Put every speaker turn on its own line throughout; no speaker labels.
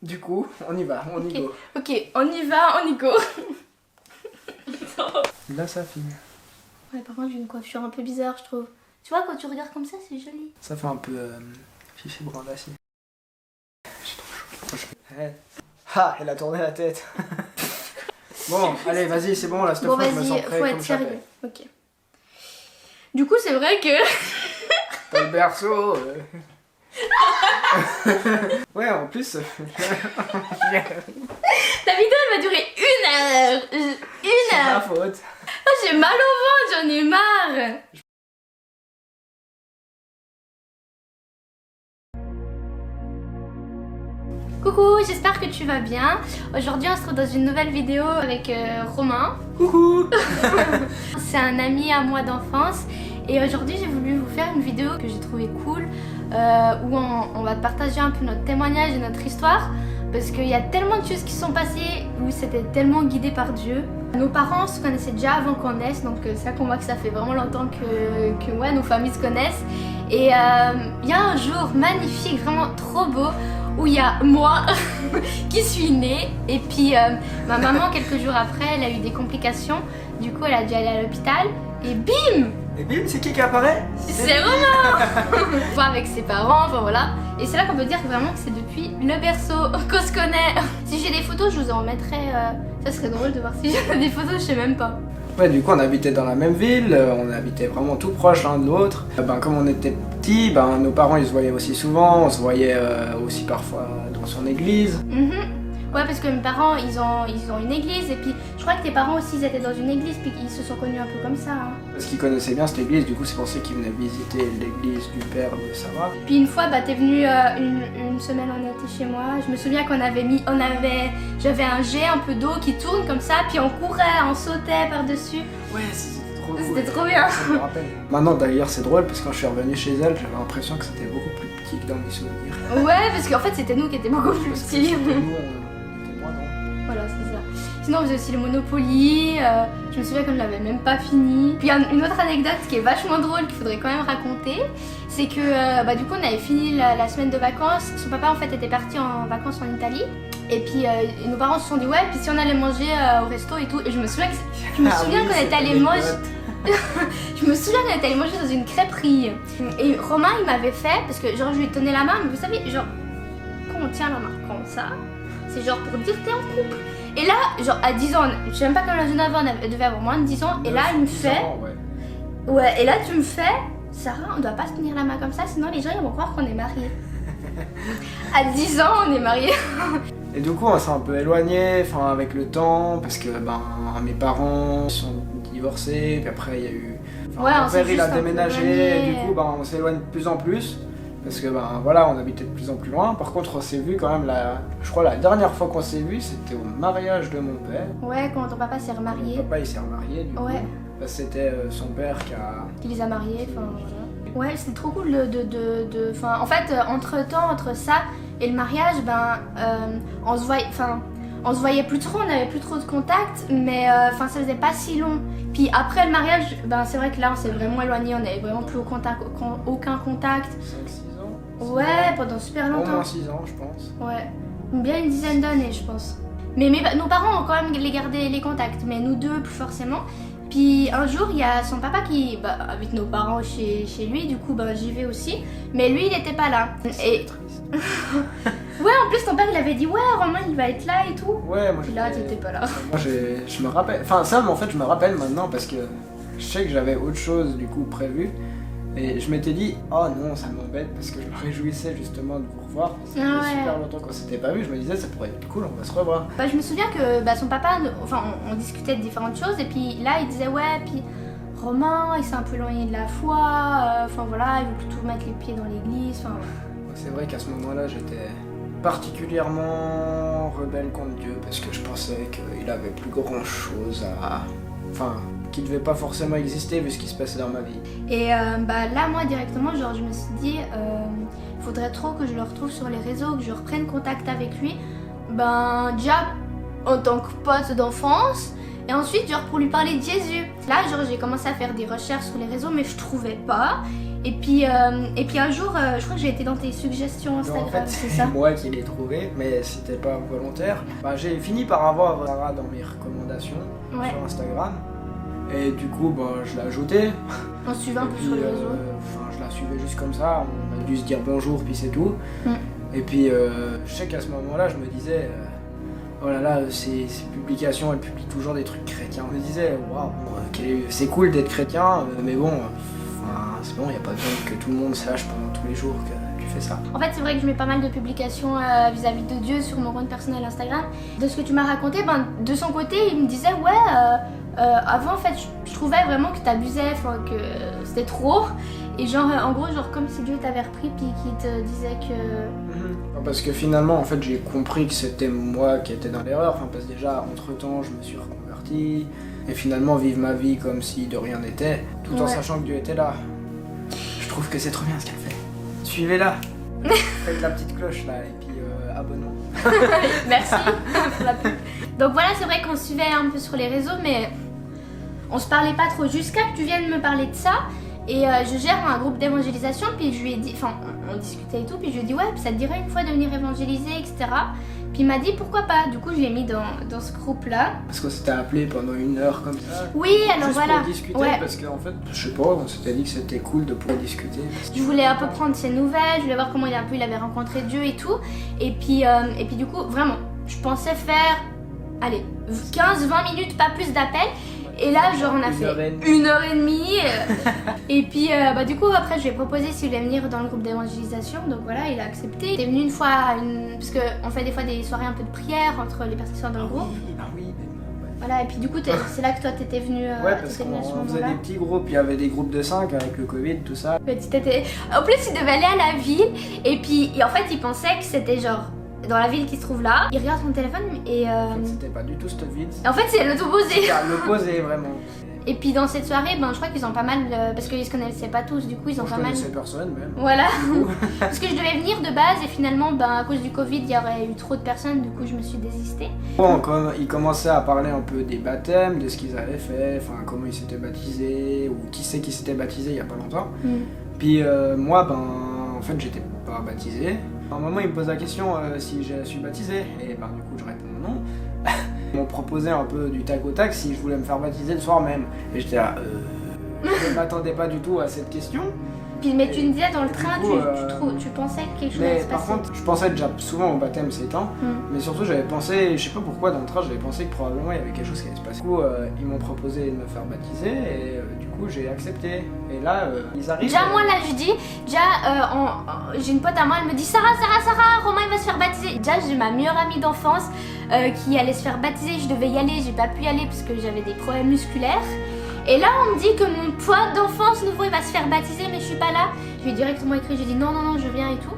Du coup, on y va, on y go.
Ok, on y va, on y go.
Là, ça filme.
Ouais, par contre, j'ai une coiffure un peu bizarre, je trouve. Tu vois, quand tu regardes comme ça, c'est joli.
Ça fait un peu Fifi Brandassi. J'ai trop chaud. Ah, elle a tourné la tête. Bon, allez, vas-y, c'est bon, là, cette
Bon,
fois, je me sens
vas-y,
prêt
faut
comme
être
ça.
sérieux. Ok. Du coup, c'est vrai que...
T'as le berceau. Ouais, en plus...
La vidéo, elle va durer 1 heure. 1
C'est ma
heure.
faute.
Oh, j'ai mal au ventre, j'en ai marre. Coucou, j'espère que tu vas bien. Aujourd'hui, on se retrouve dans une nouvelle vidéo avec Romain.
Coucou.
C'est un ami à moi d'enfance. Et aujourd'hui, j'ai voulu vous faire une vidéo que j'ai trouvée cool, où on va partager un peu notre témoignage et notre histoire. Parce qu'il y a tellement de choses qui sont passées où c'était tellement guidé par Dieu. Nos parents se connaissaient déjà avant qu'on naisse, donc c'est là qu'on voit que ça fait vraiment longtemps que ouais, nos familles se connaissent. Et il y a un jour magnifique, vraiment trop beau, où il y a moi qui suis née. Et puis ma maman, quelques jours après, elle a eu des complications. Du coup, elle a dû aller à l'hôpital. Et bim!
Et bim, c'est qui apparaît?
C'est Romain. Voir avec ses parents, enfin voilà. Et c'est là qu'on peut dire vraiment que c'est depuis le berceau qu'on se connaît. Si j'ai des photos, je vous en remettrai. Ça serait drôle de voir si j'ai des photos, je sais même pas.
Ouais, du coup, on habitait dans la même ville, on habitait vraiment tout proche l'un de l'autre. Comme on était petits, nos parents ils se voyaient aussi souvent, on se voyait aussi parfois dans son église.
Ouais, parce que mes parents ils ont une église, et puis je crois que tes parents aussi ils étaient dans une église, puis ils se sont connus un peu comme ça. Hein.
Parce qu'ils connaissaient bien cette église, du coup c'est pour ça qu'ils venaient visiter l'église du père de Sarah.
Puis une fois, t'es venu une semaine, on était chez moi. Je me souviens qu'on j'avais un jet un peu d'eau qui tourne comme ça, puis on courait, on sautait par-dessus.
Ouais, c'était trop cool.
C'était trop bien.
Ça me rappelle. Maintenant d'ailleurs c'est drôle parce que quand je suis revenu chez elle, j'avais l'impression que c'était beaucoup plus petit que dans mes souvenirs.
Ouais, parce qu'en fait c'était nous qui étions beaucoup plus
Parce que
petits.
c'était nous, on était moins grands.
Voilà, c'est ça. Sinon, on faisait aussi le Monopoly. Je me souviens qu'on ne l'avait même pas fini. Puis, une autre anecdote qui est vachement drôle, qu'il faudrait quand même raconter, c'est que du coup, on avait fini la semaine de vacances. Son papa, en fait, était parti en vacances en Italie. Et puis, nos parents se sont dit, ouais, puis si on allait manger au resto et tout. Et je me souviens qu'on était allé manger. Je me souviens qu'on était allé manger dans une crêperie. Et Romain, il m'avait fait, parce que genre, je lui tenais la main, mais vous savez, genre, quand on tient la main comme ça, c'est genre pour dire t'es en couple. Et là, genre à 10 ans, je sais même pas quel âge on avait, on devait avoir moins de 10 ans. Et là, il me fait. Ouais, et là, tu me fais. Sarah, on doit pas se tenir la main comme ça, sinon les gens ils vont croire qu'on est mariés. À 10 ans, on est mariés.
Et du coup, on s'est un peu éloigné, avec le temps, parce que mes parents sont divorcés, puis après il y a eu.
Ouais,
mon père il a
un peu
déménagé,
éloigné.
et du coup, on s'éloigne de plus en plus. Parce que voilà, on habitait de plus en plus loin. Par contre, on s'est vu quand même, je crois la dernière fois qu'on s'est vu, c'était au mariage de mon père.
Ouais, quand ton papa s'est remarié.
Mon papa il s'est remarié du coup. Parce que c'était son père qui
les a mariés, enfin voilà. Ouais, c'était trop cool en fait, entre ça et le mariage, on se voyait plus trop, on n'avait plus trop de contact, mais ça faisait pas si long. Puis après le mariage, c'est vrai que là on s'est vraiment éloigné, on n'avait vraiment plus aucun contact.
5-6 ans.
Ouais, pendant super longtemps.
Au moins 6 ans, je pense.
Ouais, bien une dizaine d'années, je pense. Mais nos parents ont quand même gardé les contacts, mais nous deux, plus forcément. Puis un jour, il y a son papa qui, avec nos parents chez lui, du coup, j'y vais aussi. Mais lui, il n'était pas là. Et
triste.
ouais, en plus, ton père, il avait dit, ouais, Romain, il va être là et tout.
Ouais, moi,
là, t'étais pas là.
Moi, je me rappelle. En fait, je me rappelle maintenant parce que je sais que j'avais autre chose, du coup, prévu. Et je m'étais dit, oh non, ça m'embête parce que je me réjouissais justement de vous revoir. Ça fait super longtemps qu'on s'était pas vu. Je me disais, ça pourrait être cool, on va se revoir.
Je me souviens que son papa, on discutait de différentes choses. Et puis là, il disait, ouais, puis Romain, il s'est un peu éloigné de la foi. Voilà, il veut plutôt mettre les pieds dans l'église.
C'est vrai qu'à ce moment-là, j'étais particulièrement rebelle contre Dieu parce que je pensais qu'il avait plus grand chose qui devait pas forcément exister vu ce qui se passait dans ma vie.
Et là, moi, directement, je me suis dit, faudrait trop que je le retrouve sur les réseaux, que je reprenne contact avec lui. Déjà, en tant que pote d'enfance, et ensuite, pour lui parler de Jésus. Là, j'ai commencé à faire des recherches sur les réseaux, mais je trouvais pas. Et puis un jour, je crois que j'ai été dans tes suggestions Instagram,
en fait,
c'est ça?
Moi qui l'ai trouvé, mais c'était pas volontaire. Bah, j'ai fini par avoir Sarah dans mes recommandations sur Instagram. Et du coup, bah, je l'ai ajoutée.
On se suivait un peu sur les réseaux.
Je la suivais juste comme ça, on a dû se dire bonjour, puis c'est tout. Et puis, je sais qu'à ce moment-là, je me disais, oh là là, ces publications, elles publient toujours des trucs chrétiens. Je me disais, waouh, c'est cool d'être chrétien, mais bon, c'est bon, il n'y a pas besoin que tout le monde sache pendant tous les jours que tu fais ça.
En fait, c'est vrai que je mets pas mal de publications vis-à-vis de Dieu sur mon compte personnel Instagram. De ce que tu m'as raconté, de son côté, il me disait, avant, en fait, je trouvais vraiment que t'abusais, que c'était trop. Et genre, en gros, comme si Dieu t'avait repris puis qu'il te disait que...
Parce que finalement, en fait, j'ai compris que c'était moi qui étais dans l'erreur. Parce que déjà, entre-temps, je me suis reconverti. Et finalement, vivre ma vie comme si de rien n'était, tout en sachant que Dieu était là. Je trouve que c'est trop bien ce qu'elle fait. Suivez-la. Faites la petite cloche là, et puis abonnement.
Merci pour la pub. Donc voilà, c'est vrai qu'on se suivait un peu sur les réseaux, mais on se parlait pas trop jusqu'à que tu viennes me parler de ça. Et je gère un groupe d'évangélisation, puis je lui ai dit, on discutait et tout, puis je lui ai dit ouais, ça te dirait une fois de venir évangéliser, etc. Puis il m'a dit pourquoi pas, du coup je l'ai mis dans ce groupe-là.
Parce qu'on s'était appelé pendant 1 heure comme ça.
Oui, alors
juste
voilà.
Pour discuter, parce qu'en fait, je sais pas, on s'était dit que c'était cool de pouvoir discuter.
Je voulais un peu prendre ses nouvelles, je voulais voir comment il avait rencontré Dieu et tout. Et puis du coup, vraiment, je pensais faire, 15-20 minutes, pas plus d'appels. Et là, genre, on a fait 1h30. Et puis, du coup, après, je lui ai proposé s'il voulait venir dans le groupe d'évangélisation. Donc voilà, il a accepté. Il est venu une fois, parce qu'on fait des fois des soirées un peu de prière entre les personnes qui sont dans le groupe.
Oui.
Voilà, et puis du coup, c'est là que toi, t'étais venu.
Parce qu'on faisait des petits groupes. Il y avait des groupes de 5 avec le Covid, tout ça.
En plus, il devait aller à la ville. Et puis, en fait, il pensait que c'était genre... dans la ville qui se trouve là, il regarde son téléphone et...
En fait, c'était pas du tout cette ville.
En fait, c'est l'opposé.
C'est l'opposé, vraiment.
Et puis dans cette soirée, je crois qu'ils ont pas mal... parce qu'ils se connaissaient pas tous, du coup, ils ont pas mal...
Je connaissais personne, même.
Voilà. Parce que je devais venir de base et finalement, à cause du Covid, il y aurait eu trop de personnes, du coup, je me suis désistée.
Bon, ils commençaient à parler un peu des baptêmes, de ce qu'ils avaient fait, comment ils s'étaient baptisés, ou qui c'est qui s'était baptisé il y a pas longtemps. Puis moi, en fait, j'étais pas baptisé. À un moment, il me pose la question si je suis baptisé, et du coup, je réponds non. Ils m'ont proposé un peu du tac au tac si je voulais me faire baptiser le soir même. Et j'étais là, je ne m'attendais pas du tout à cette question.
Mais tu me disais dans le train, tu pensais que quelque chose allait se passer.
Par contre, je pensais déjà souvent au baptême ces temps, mais surtout j'avais pensé, je sais pas pourquoi dans le train, j'avais pensé que probablement il y avait quelque chose qui allait se passer. Du coup, ils m'ont proposé de me faire baptiser et du coup j'ai accepté. Et là, ils arrivent.
Déjà, moi là, je dis, j'ai une pote à moi, elle me dit Sarah, Romain il va se faire baptiser. Déjà, j'ai ma meilleure amie d'enfance qui allait se faire baptiser, je devais y aller, j'ai pas pu y aller parce que j'avais des problèmes musculaires. Et là, on me dit que mon pote d'enfance nouveau, il va se faire baptiser, mais je suis pas là. Je lui ai directement écrit, je lui ai dit non, je viens et tout.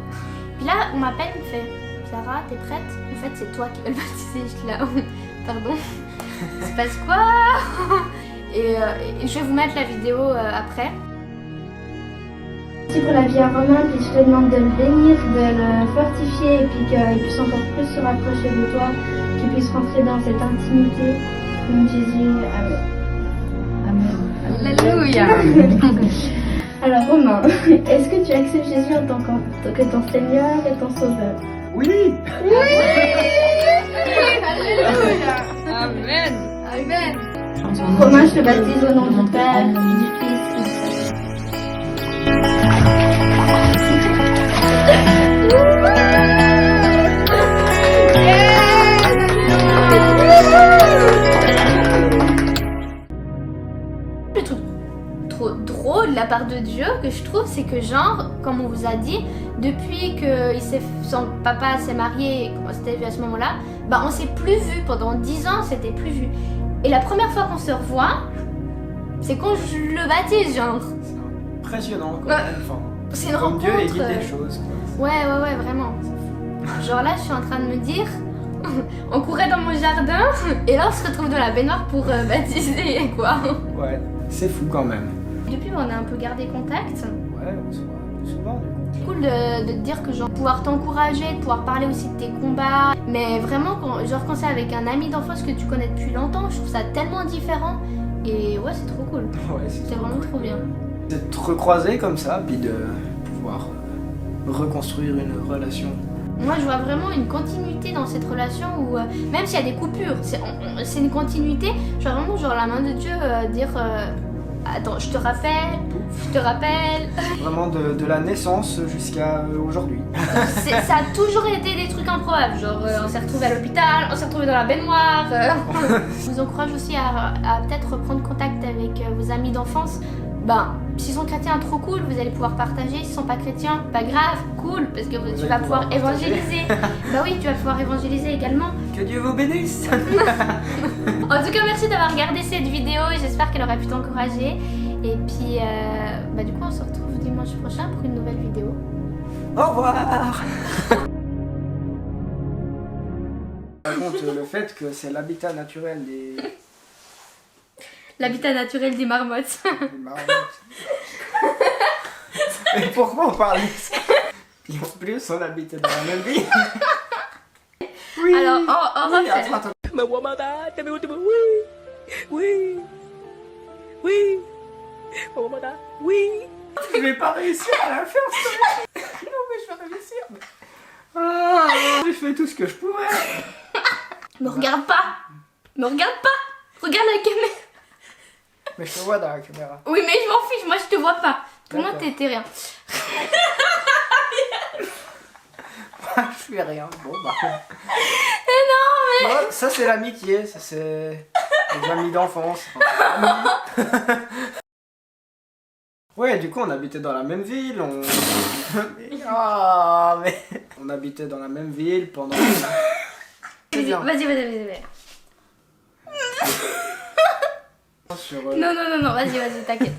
Puis là, on m'appelle, il me fait Sarah, t'es prête? En fait, c'est toi qui vas le baptiser. Je suis là, pardon, il se passe quoi? Et je vais vous mettre la vidéo après. Merci pour la vie à Romain, puis je te demande de le bénir, de le fortifier, et puis qu'il puisse encore plus se rapprocher de toi, qu'il puisse rentrer dans cette intimité. Nom de Jésus, amen. Alléluia. Alors Romain, est-ce que tu acceptes Jésus en tant que ton Seigneur et ton Sauveur?
Oui.
Alléluia. Amen. Amen. Romain, je te baptise au nom du Père, du Fils et du Le truc trop drôle de la part de Dieu que je trouve, c'est que genre, comme on vous a dit, depuis que son papa s'est marié, on s'était vu à ce moment-là, on s'est plus vu pendant 10 ans, c'était plus vu. Et la première fois qu'on se revoit, c'est quand je le baptise, genre.
C'est impressionnant quand même.
C'est une rencontre.
Dieu il dit des choses, quoi.
Ouais, vraiment. Genre là, je suis en train de me dire, on courait dans mon jardin, et là, on se retrouve dans la baignoire pour baptiser, quoi.
Ouais, c'est fou quand même.
Depuis, on a un peu gardé contact.
Ouais, on se voit plus souvent, du coup.
C'est cool de te dire que genre pouvoir t'encourager, de pouvoir parler aussi de tes combats, mais vraiment quand c'est avec un ami d'enfance que tu connais depuis longtemps, je trouve ça tellement différent et ouais, c'est trop cool.
Ouais,
c'est vraiment trop bien.
C'est de te recroiser comme ça, puis de pouvoir reconstruire une relation.
Moi, je vois vraiment une continuité dans cette relation où, même s'il y a des coupures, c'est une continuité. Je vois vraiment genre la main de Dieu dire attends, je te rappelle.
Vraiment de la naissance jusqu'à aujourd'hui.
Ça a toujours été des trucs improbables. Genre, on s'est retrouvés à l'hôpital, on s'est retrouvés dans la baignoire. Je vous encourage aussi à peut-être reprendre contact avec vos amis d'enfance. Ben, s'ils sont chrétiens, trop cool, vous allez pouvoir partager. S'ils sont pas chrétiens, pas grave, cool, parce que tu vas pouvoir évangéliser. Bah oui, tu vas pouvoir évangéliser également.
Que Dieu vous bénisse.
En tout cas, merci d'avoir regardé cette vidéo et j'espère qu'elle aura pu t'encourager. Et puis, bah du coup, on se retrouve dimanche prochain pour une nouvelle vidéo.
Au revoir. Raconte le fait que c'est l'habitat naturel des...
L'habitat naturel des marmottes.
des marmottes. Mais pourquoi on parle de ça? Et en plus, on habitait dans la même ville. Oui.
Alors, on
oui,
refait.
attends.
Oui.
Je vais pas réussir à la faire, ça. Non, mais je vais réussir. Mais... Ah, j'ai fait tout ce que je pouvais.
Me regarde pas. Regarde la caméra.
Mais je te vois dans la caméra.
Oui, mais je m'en fiche, moi je te vois pas. Pour moi, t'es rien.
Je fais rien. Bon, bah.
Non, mais.
Ouais, ça, c'est l'amitié. Ça, c'est les amis d'enfance. Ouais, du coup, on habitait dans la même ville. On habitait dans la même ville pendant.
Vas-y.
Sur,
Non, vas-y, t'inquiète.